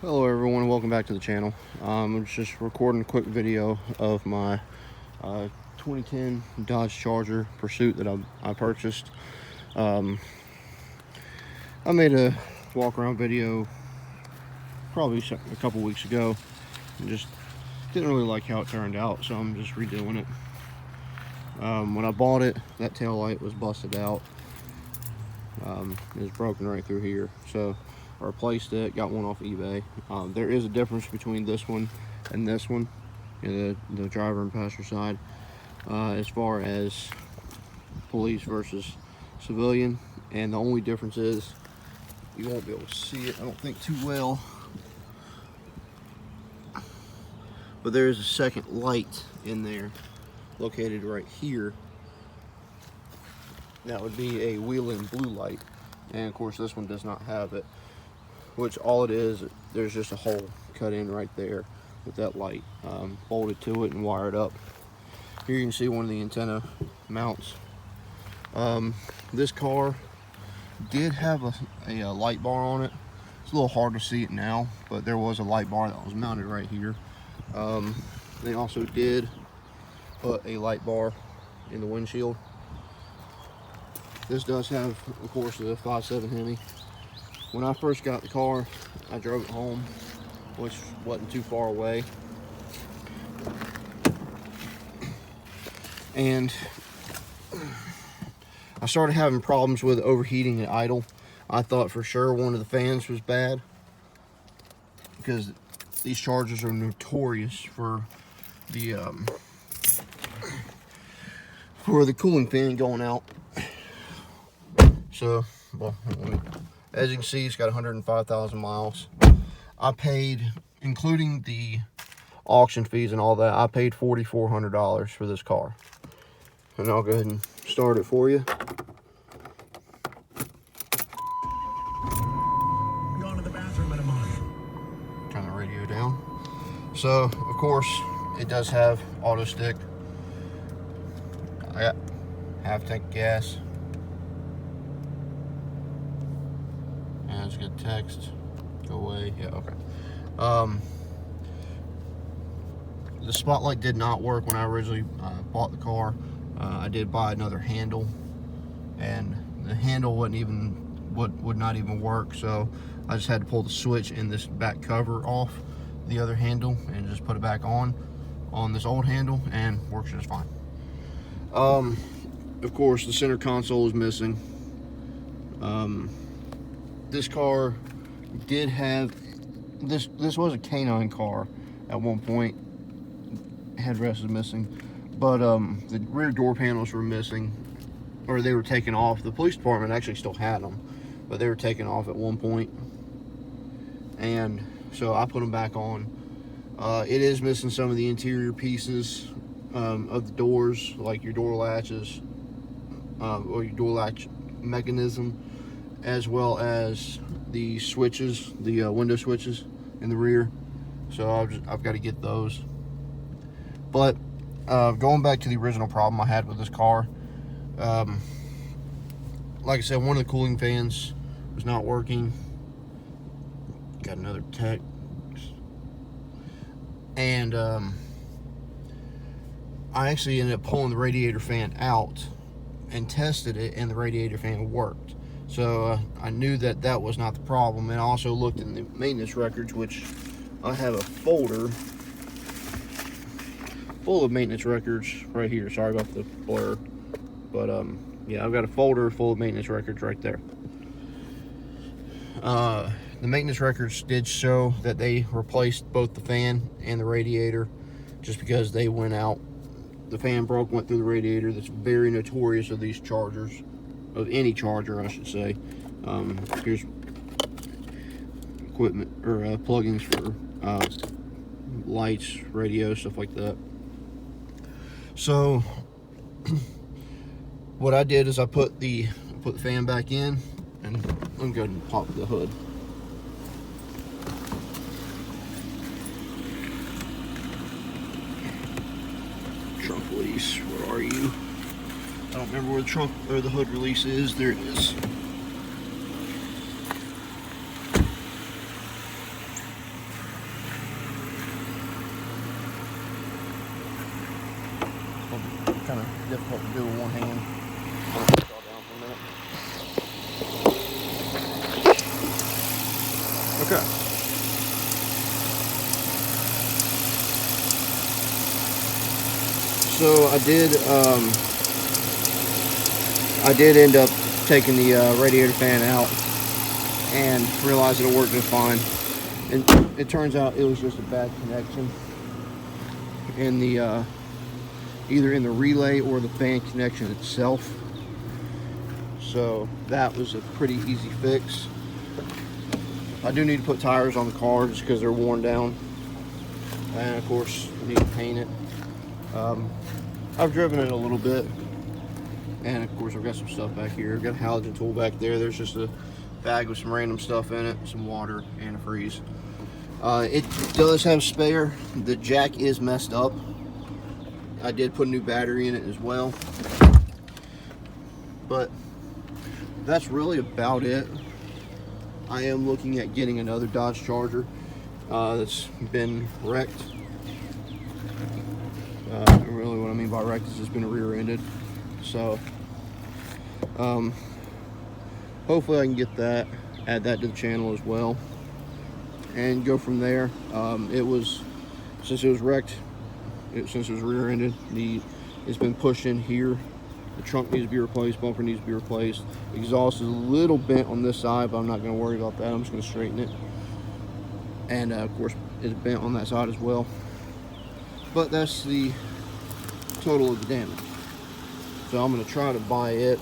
Hello everyone, welcome back to the channel. I'm just recording a quick video of my 2010 Dodge Charger Pursuit that I purchased. I made a walk around video probably a couple weeks ago and just didn't really like how it turned out, so I'm just redoing it. When I bought it, that tail light was busted out. It was broken right through here, so I replaced it, got one off eBay. There is a difference between this one and this one, the driver and passenger side, as far as police versus civilian, and the only difference is you won't be able to see it, I don't think, too well, but there is a second light in there located right here. That would be a Whelen blue light, and of course this one does not have it, which all it is, there's just a hole cut in right there with that light bolted to it and wired up. Here you can see one of the antenna mounts. This car did have a light bar on it. It's a little hard to see it now, but there was a light bar that was mounted right here. They also did put a light bar in the windshield. This does have, of course, the 5.7 Hemi. When I first got the car, I drove it home, which wasn't too far away. And I started having problems with overheating at idle. I thought for sure one of the fans was bad, because these Chargers are notorious for the cooling fan going out. So, well, as you can see, it's got 105,000 miles. I paid, including the auction fees and all that, I paid $4,400 for this car. And I'll go ahead and start it for you. Gone to the bathroom in a month. Turn the radio down. So, of course, it does have auto stick. I got half tank of gas. And it's good text. Go away. Yeah, okay. The spotlight did not work when I originally bought the car. I did buy another handle, and the handle would not even work, so I just had to pull the switch in this back cover off the other handle and just put it back on this old handle, and works just fine. Of course, the center console is missing. This car did have this was a K9 car at one point. Headrest is missing, but the rear door panels were missing, or they were taken off. The police department actually still had them, but they were taken off at one point, and so I put them back on. It is missing some of the interior pieces of the doors, like your door latches, or your door latch mechanism, as well as the switches, the window switches in the rear. So I've got to get those. But going back to the original problem I had with this car, like I said, one of the cooling fans was not working. Got another text. And I actually ended up pulling the radiator fan out and tested it, and the radiator fan worked. So I knew that that was not the problem. And I also looked in the maintenance records, which I have a folder full of maintenance records right here. Sorry about the blur, but yeah, I've got a folder full of maintenance records right there. The maintenance records did show that they replaced both the fan and the radiator, just because they went out. The fan broke, went through the radiator. That's very notorious of these Chargers, of any Charger, I should say. Here's equipment, or plugins for lights, radio, stuff like that. So what I did is I put the fan back in, and let me go ahead and pop the hood. Trunk release, where are you? I don't remember where the trunk or the hood release is. There it is. kind of difficult to do with one hand. I'll put y'all down for a minute. Okay. So I did end up taking the radiator fan out and realized it worked just fine. And it turns out it was just a bad connection in the either in the relay or the fan connection itself. So that was a pretty easy fix. I do need to put tires on the car just because they're worn down, and of course I need to paint it. I've driven it a little bit, and of course I've got some stuff back here. I've got a halogen tool back there. There's just a bag with some random stuff in it, some water, antifreeze. It does have spare. The jack is messed up. I did put a new battery in it as well, but that's really about it. I am looking at getting another Dodge Charger that's been wrecked. Really what I mean by wrecked is it's been rear-ended. So hopefully I can get that, add that to the channel as well, and go from there. Since it was wrecked, since it was rear-ended, it's been pushed in here. The trunk needs to be replaced, bumper needs to be replaced. Exhaust is a little bent on this side, but I'm not going to worry about that. I'm just going to straighten it. And of course, it's bent on that side as well. But that's the total of the damage. So I'm going to try to buy it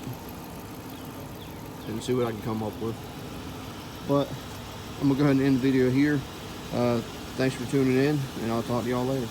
and see what I can come up with. But I'm going to go ahead and end the video here. Thanks for tuning in, and I'll talk to y'all later.